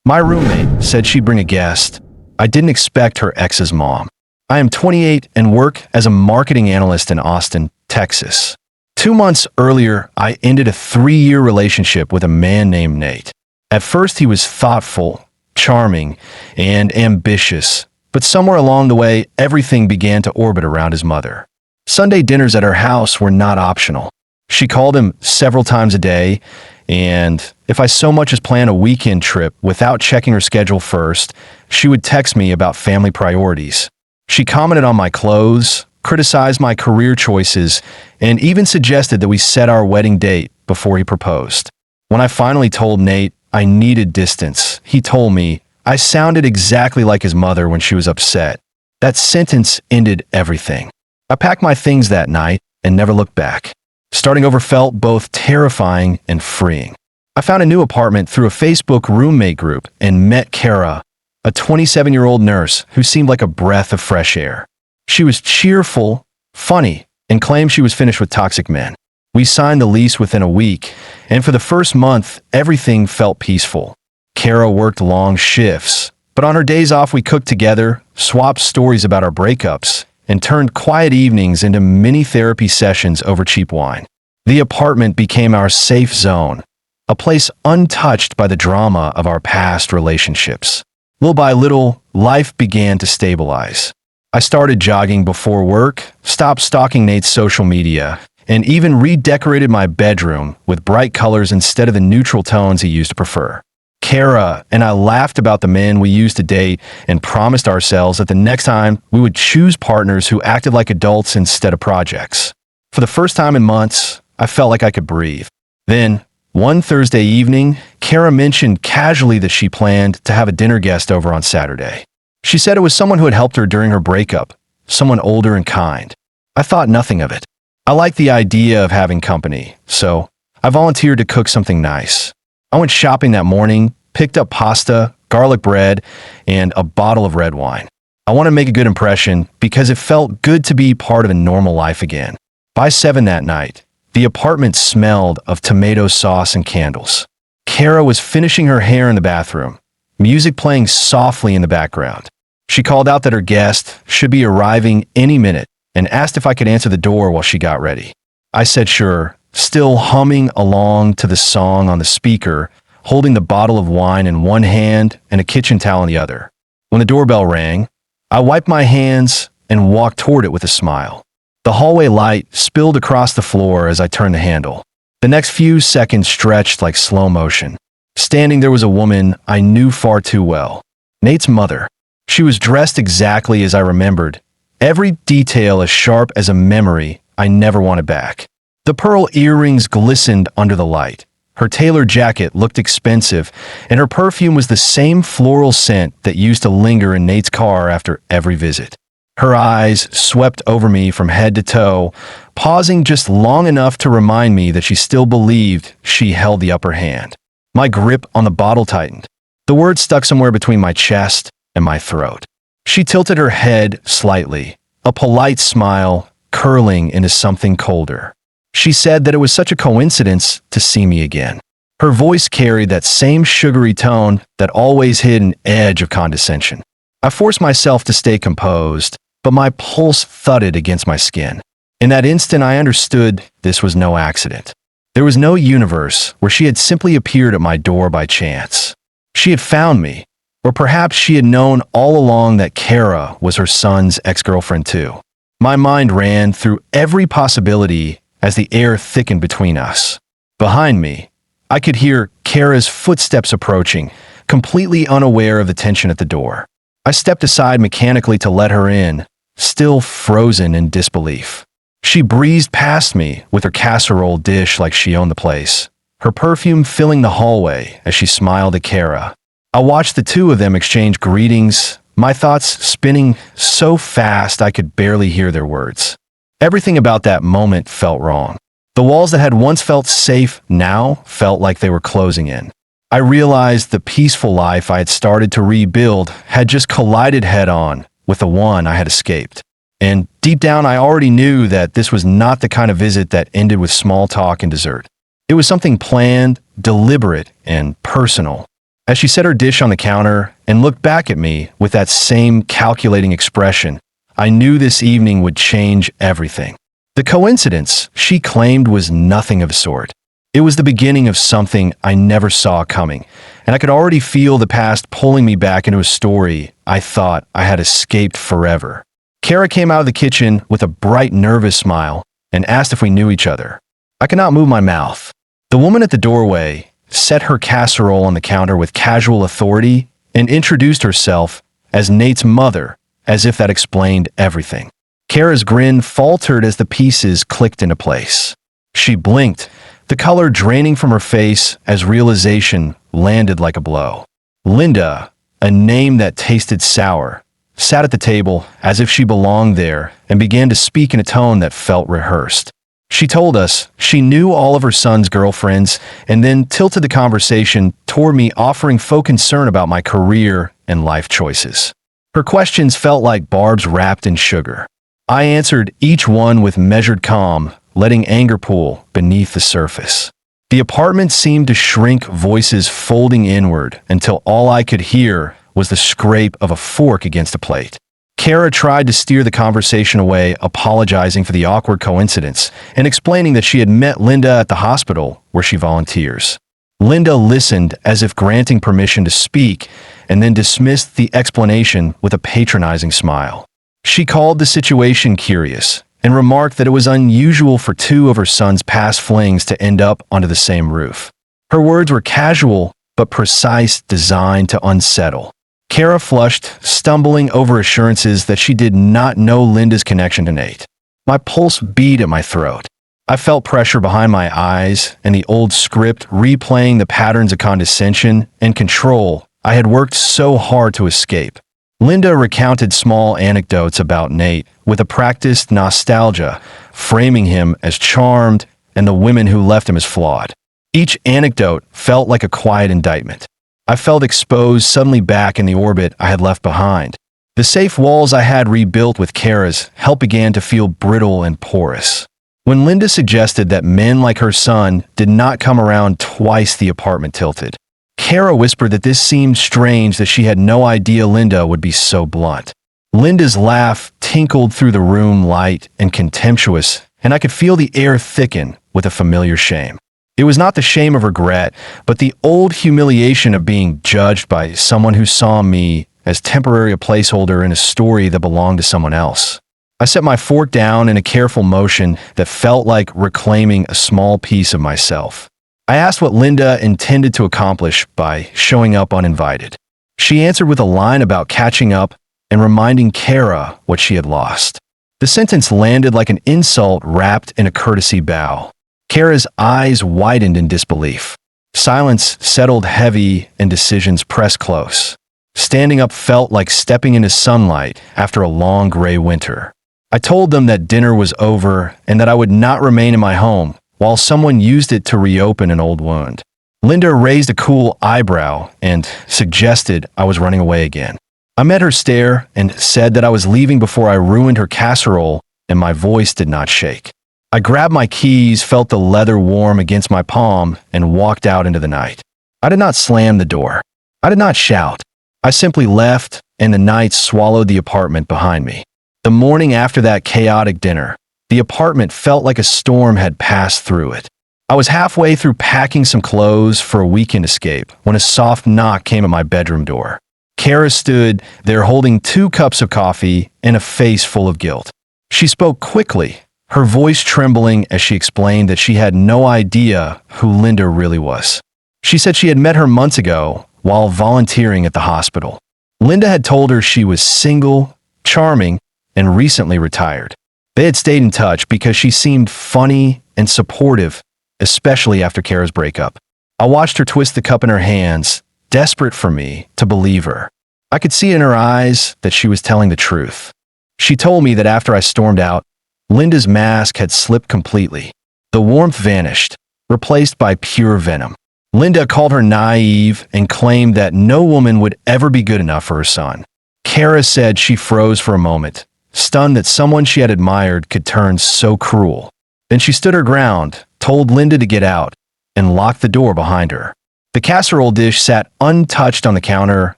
My roommate said she'd bring a guest. I didn't expect her ex's mom. I am 28 and work as a marketing analyst in Austin, Texas. 2 months earlier, I ended a 3-year relationship with a man named Nate. At first, he was thoughtful, charming, and ambitious, but somewhere along the way, everything began to orbit around his mother. Sunday dinners at her house were not optional. She called him several times a day, and if I so much as planned a weekend trip without checking her schedule first, she would text me about family priorities. She commented on my clothes, criticized my career choices, and even suggested that we set our wedding date before he proposed. When I finally told Nate I needed distance, he told me I sounded exactly like his mother when she was upset. That sentence ended everything. I packed my things that night and never looked back. Starting over felt both terrifying and freeing. I found a new apartment through a Facebook roommate group and met Kara, a 27-year-old nurse who seemed like a breath of fresh air. She was cheerful, funny, and claimed she was finished with toxic men. We signed the lease within a week, and for the first month, everything felt peaceful. Kara worked long shifts, but on her days off we cooked together, swapped stories about our breakups, and turned quiet evenings into mini therapy sessions over cheap wine. The apartment became our safe zone, a place untouched by the drama of our past relationships. Little by little, life began to stabilize. I started jogging before work, stopped stalking Nate's social media, and even redecorated my bedroom with bright colors instead of the neutral tones he used to prefer. Kara and I laughed about the men we used to date and promised ourselves that the next time we would choose partners who acted like adults instead of projects. For the first time in months, I felt like I could breathe. Then, one Thursday evening, Kara mentioned casually that she planned to have a dinner guest over on Saturday. She said it was someone who had helped her during her breakup, someone older and kind. I thought nothing of it. I liked the idea of having company, so I volunteered to cook something nice. I went shopping that morning, picked up pasta, garlic bread, and a bottle of red wine. I wanted to make a good impression because it felt good to be part of a normal life again. By 7 that night, the apartment smelled of tomato sauce and candles. Kara was finishing her hair in the bathroom, music playing softly in the background. She called out that her guest should be arriving any minute and asked if I could answer the door while she got ready. I said sure, still humming along to the song on the speaker, holding the bottle of wine in one hand and a kitchen towel in the other. When the doorbell rang, I wiped my hands and walked toward it with a smile. The hallway light spilled across the floor as I turned the handle. The next few seconds stretched like slow motion. Standing there was a woman I knew far too well, Nate's mother. She was dressed exactly as I remembered, every detail as sharp as a memory I never wanted back. The pearl earrings glistened under the light. Her tailored jacket looked expensive, and her perfume was the same floral scent that used to linger in Nate's car after every visit. Her eyes swept over me from head to toe, pausing just long enough to remind me that she still believed she held the upper hand. My grip on the bottle tightened. The words stuck somewhere between my chest and my throat. She tilted her head slightly, a polite smile curling into something colder. She said that it was such a coincidence to see me again. Her voice carried that same sugary tone that always hid an edge of condescension. I forced myself to stay composed, but my pulse thudded against my skin. In that instant, I understood this was no accident. There was no universe where she had simply appeared at my door by chance. She had found me, or perhaps she had known all along that Kara was her son's ex-girlfriend too. My mind ran through every possibility as the air thickened between us. Behind me, I could hear Kara's footsteps approaching, completely unaware of the tension at the door. I stepped aside mechanically to let her in, still frozen in disbelief. She breezed past me with her casserole dish like she owned the place, her perfume filling the hallway as she smiled at Kara. I watched the two of them exchange greetings, my thoughts spinning so fast I could barely hear their words. Everything about that moment felt wrong. The walls that had once felt safe now felt like they were closing in. I realized the peaceful life I had started to rebuild had just collided head-on with the one I had escaped. And deep down, I already knew that this was not the kind of visit that ended with small talk and dessert. It was something planned, deliberate, and personal. As she set her dish on the counter and looked back at me with that same calculating expression, I knew this evening would change everything. The coincidence she claimed was nothing of the sort. It was the beginning of something I never saw coming, and I could already feel the past pulling me back into a story I thought I had escaped forever. Kara came out of the kitchen with a bright, nervous smile and asked if we knew each other. I could not move my mouth. The woman at the doorway set her casserole on the counter with casual authority and introduced herself as Nate's mother, as if that explained everything. Kara's grin faltered as the pieces clicked into place. She blinked, the color draining from her face as realization landed like a blow. Linda, a name that tasted sour, sat at the table as if she belonged there and began to speak in a tone that felt rehearsed. She told us she knew all of her son's girlfriends and then tilted the conversation toward me, offering faux concern about my career and life choices. Her questions felt like barbs wrapped in sugar. I answered each one with measured calm, letting anger pool beneath the surface. The apartment seemed to shrink, voices folding inward until all I could hear was the scrape of a fork against a plate. Kara tried to steer the conversation away, apologizing for the awkward coincidence and explaining that she had met Linda at the hospital where she volunteers. Linda listened as if granting permission to speak and then dismissed the explanation with a patronizing smile. She called the situation curious and remarked that it was unusual for two of her son's past flings to end up under the same roof. Her words were casual but precise, designed to unsettle. Kara flushed, stumbling over assurances that she did not know Linda's connection to Nate. My pulse beat at my throat. I felt pressure behind my eyes and the old script replaying the patterns of condescension and control I had worked so hard to escape. Linda recounted small anecdotes about Nate with a practiced nostalgia, framing him as charmed and the women who left him as flawed. Each anecdote felt like a quiet indictment. I felt exposed suddenly back in the orbit I had left behind. The safe walls I had rebuilt with Kara's help began to feel brittle and porous. When Linda suggested that men like her son did not come around twice, the apartment tilted. Kara whispered that this seemed strange, that she had no idea Linda would be so blunt. Linda's laugh tinkled through the room, light and contemptuous, and I could feel the air thicken with a familiar shame. It was not the shame of regret, but the old humiliation of being judged by someone who saw me as temporary, a placeholder in a story that belonged to someone else. I set my fork down in a careful motion that felt like reclaiming a small piece of myself. I asked what Linda intended to accomplish by showing up uninvited. She answered with a line about catching up and reminding Kara what she had lost. The sentence landed like an insult wrapped in a courtesy bow. Kara's eyes widened in disbelief. Silence settled heavy and decisions pressed close. Standing up felt like stepping into sunlight after a long gray winter. I told them that dinner was over and that I would not remain in my home while someone used it to reopen an old wound. Linda raised a cool eyebrow and suggested I was running away again. I met her stare and said that I was leaving before I ruined her casserole, and my voice did not shake. I grabbed my keys, felt the leather warm against my palm, and walked out into the night. I did not slam the door. I did not shout. I simply left, and the night swallowed the apartment behind me. The morning after that chaotic dinner, the apartment felt like a storm had passed through it. I was halfway through packing some clothes for a weekend escape when a soft knock came at my bedroom door. Kara stood there holding 2 cups of coffee and a face full of guilt. She spoke quickly, her voice trembling as she explained that she had no idea who Linda really was. She said she had met her months ago while volunteering at the hospital. Linda had told her she was single, charming, and recently retired. They had stayed in touch because she seemed funny and supportive, especially after Kara's breakup. I watched her twist the cup in her hands, desperate for me to believe her. I could see in her eyes that she was telling the truth. She told me that after I stormed out, Linda's mask had slipped completely. The warmth vanished, replaced by pure venom. Linda called her naive and claimed that no woman would ever be good enough for her son. Kara said she froze for a moment, stunned that someone she had admired could turn so cruel. Then she stood her ground, told Linda to get out, and locked the door behind her. The casserole dish sat untouched on the counter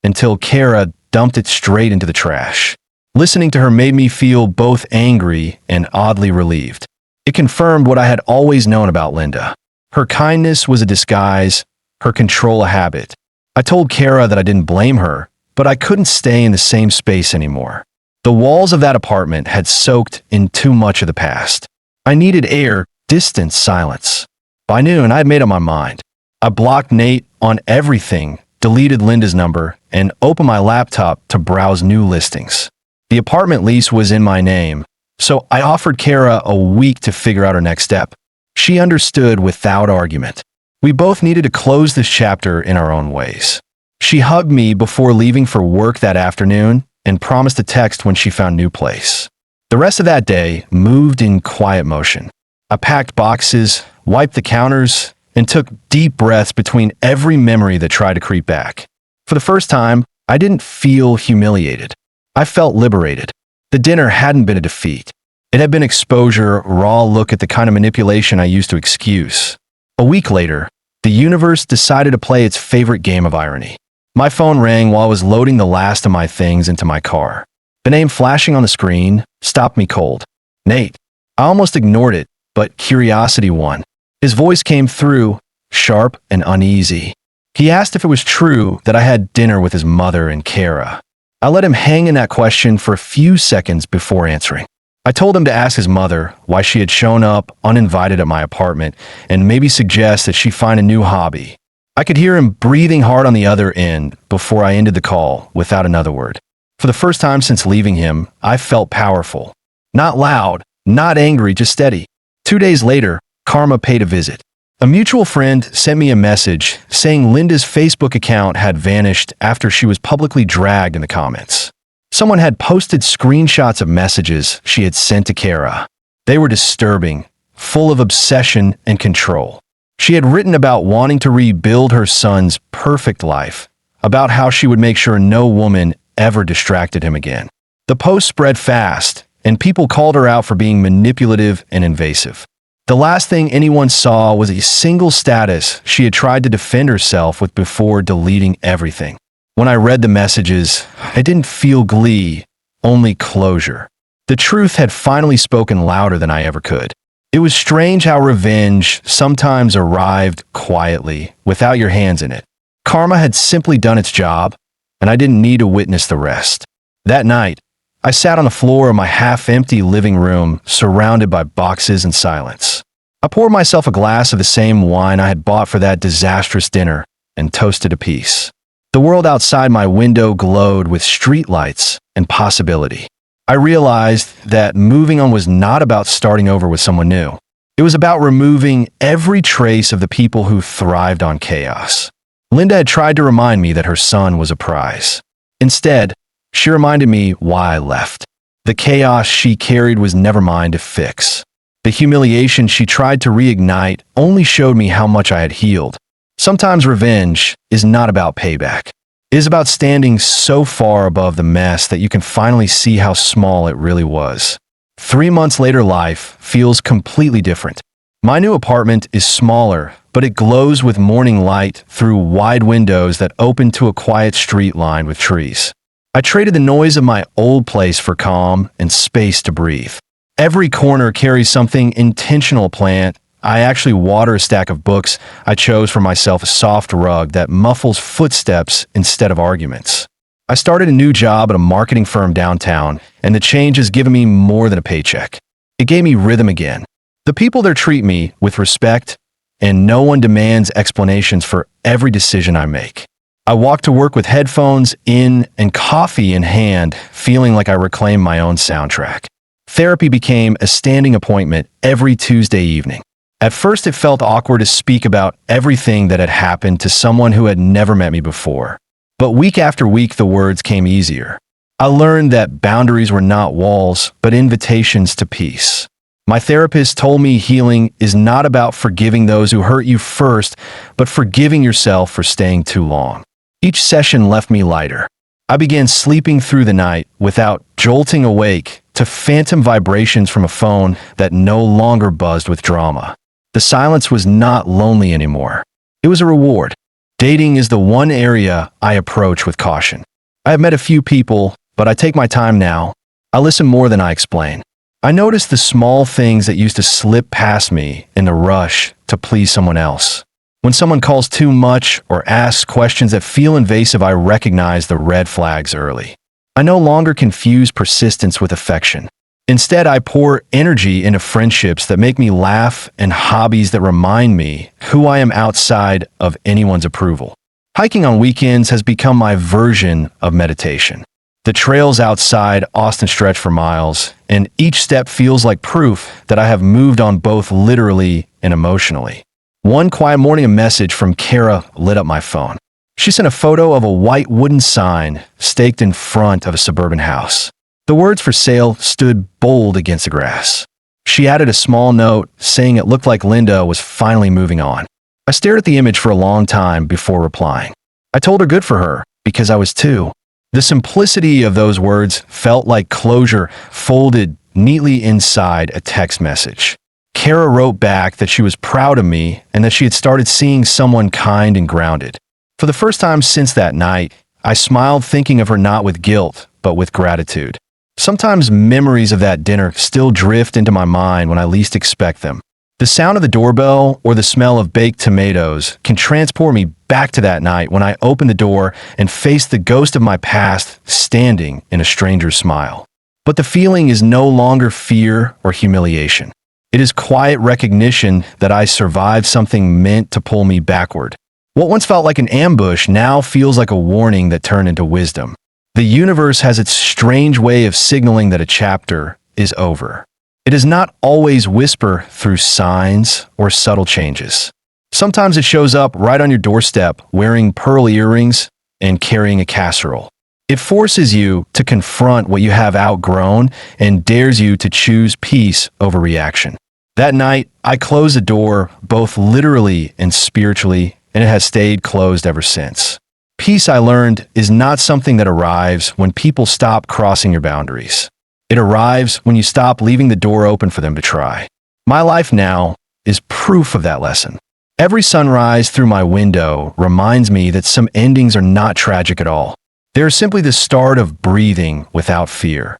until Kara dumped it straight into the trash. Listening to her made me feel both angry and oddly relieved. It confirmed what I had always known about Linda. Her kindness was a disguise, her control a habit. I told Kara that I didn't blame her, but I couldn't stay in the same space anymore. The walls of that apartment had soaked in too much of the past. I needed air, distance, silence. By noon, I had made up my mind. I blocked Nate on everything, deleted Linda's number, and opened my laptop to browse new listings. The apartment lease was in my name, so I offered Kara a week to figure out her next step. She understood without argument. We both needed to close this chapter in our own ways. She hugged me before leaving for work that afternoon and promised to text when she found a new place. The rest of that day moved in quiet motion. I packed boxes, wiped the counters, and took deep breaths between every memory that tried to creep back. For the first time, I didn't feel humiliated. I felt liberated. The dinner hadn't been a defeat. It had been exposure, raw look at the kind of manipulation I used to excuse. A week later, the universe decided to play its favorite game of irony. My phone rang while I was loading the last of my things into my car. The name flashing on the screen stopped me cold. Nate. I almost ignored it, but curiosity won. His voice came through, sharp and uneasy. He asked if it was true that I had dinner with his mother and Kara. I let him hang in that question for a few seconds before answering. I told him to ask his mother why she had shown up uninvited at my apartment and maybe suggest that she find a new hobby. I could hear him breathing hard on the other end before I ended the call without another word. For the first time since leaving him, I felt powerful. Not loud, not angry, just steady. 2 days later, Karma paid a visit. A mutual friend sent me a message saying Linda's Facebook account had vanished after she was publicly dragged in the comments. Someone had posted screenshots of messages she had sent to Kara. They were disturbing, full of obsession and control. She had written about wanting to rebuild her son's perfect life, about how she would make sure no woman ever distracted him again. The post spread fast, and people called her out for being manipulative and invasive. The last thing anyone saw was a single status she had tried to defend herself with before deleting everything. When I read the messages, I didn't feel glee, only closure. The truth had finally spoken louder than I ever could. It was strange how revenge sometimes arrived quietly, without your hands in it. Karma had simply done its job, and I didn't need to witness the rest. That night, I sat on the floor of my half-empty living room, surrounded by boxes and silence. I poured myself a glass of the same wine I had bought for that disastrous dinner and toasted a piece. The world outside my window glowed with streetlights and possibility. I realized that moving on was not about starting over with someone new. It was about removing every trace of the people who thrived on chaos. Linda had tried to remind me that her son was a prize. Instead, she reminded me why I left. The chaos she carried was never mine to fix. The humiliation she tried to reignite only showed me how much I had healed. Sometimes revenge is not about payback. It is about standing so far above the mess that you can finally see how small it really was. 3 months later, life feels completely different. My new apartment is smaller, but it glows with morning light through wide windows that open to a quiet street lined with trees. I traded the noise of my old place for calm and space to breathe. Every corner carries something intentional plant. I actually water a stack of books. I chose for myself a soft rug that muffles footsteps instead of arguments. I started a new job at a marketing firm downtown, and the change has given me more than a paycheck. It gave me rhythm again. The people there treat me with respect, and no one demands explanations for every decision I make. I walk to work with headphones in and coffee in hand, feeling like I reclaimed my own soundtrack. Therapy became a standing appointment every Tuesday evening. At first, it felt awkward to speak about everything that had happened to someone who had never met me before. But week after week, the words came easier. I learned that boundaries were not walls, but invitations to peace. My therapist told me healing is not about forgiving those who hurt you first, but forgiving yourself for staying too long. Each session left me lighter. I began sleeping through the night without jolting awake to phantom vibrations from a phone that no longer buzzed with drama. The silence was not lonely anymore. It was a reward. Dating is the one area I approach with caution. I have met a few people, but I take my time now. I listen more than I explain. I notice the small things that used to slip past me in the rush to please someone else. When someone calls too much or asks questions that feel invasive, I recognize the red flags early. I no longer confuse persistence with affection. Instead, I pour energy into friendships that make me laugh and hobbies that remind me who I am outside of anyone's approval. Hiking on weekends has become my version of meditation. The trails outside Austin stretch for miles, and each step feels like proof that I have moved on both literally and emotionally. One quiet morning, a message from Kara lit up my phone. She sent a photo of a white wooden sign staked in front of a suburban house. The words "for sale" stood bold against the grass. She added a small note saying it looked like Linda was finally moving on. I stared at the image for a long time before replying. I told her good for her, because I was too. The simplicity of those words felt like closure folded neatly inside a text message. Kara wrote back that she was proud of me and that she had started seeing someone kind and grounded. For the first time since that night, I smiled, thinking of her not with guilt, but with gratitude. Sometimes memories of that dinner still drift into my mind when I least expect them. The sound of the doorbell or the smell of baked tomatoes can transport me back to that night when I opened the door and faced the ghost of my past standing in a stranger's smile. But the feeling is no longer fear or humiliation. It is quiet recognition that I survived something meant to pull me backward. What once felt like an ambush now feels like a warning that turned into wisdom. The universe has its strange way of signaling that a chapter is over. It does not always whisper through signs or subtle changes. Sometimes it shows up right on your doorstep, wearing pearl earrings and carrying a casserole. It forces you to confront what you have outgrown and dares you to choose peace over reaction. That night, I closed the door, both literally and spiritually, and it has stayed closed ever since. Peace, I learned, is not something that arrives when people stop crossing your boundaries. It arrives when you stop leaving the door open for them to try. My life now is proof of that lesson. Every sunrise through my window reminds me that some endings are not tragic at all. They are simply the start of breathing without fear.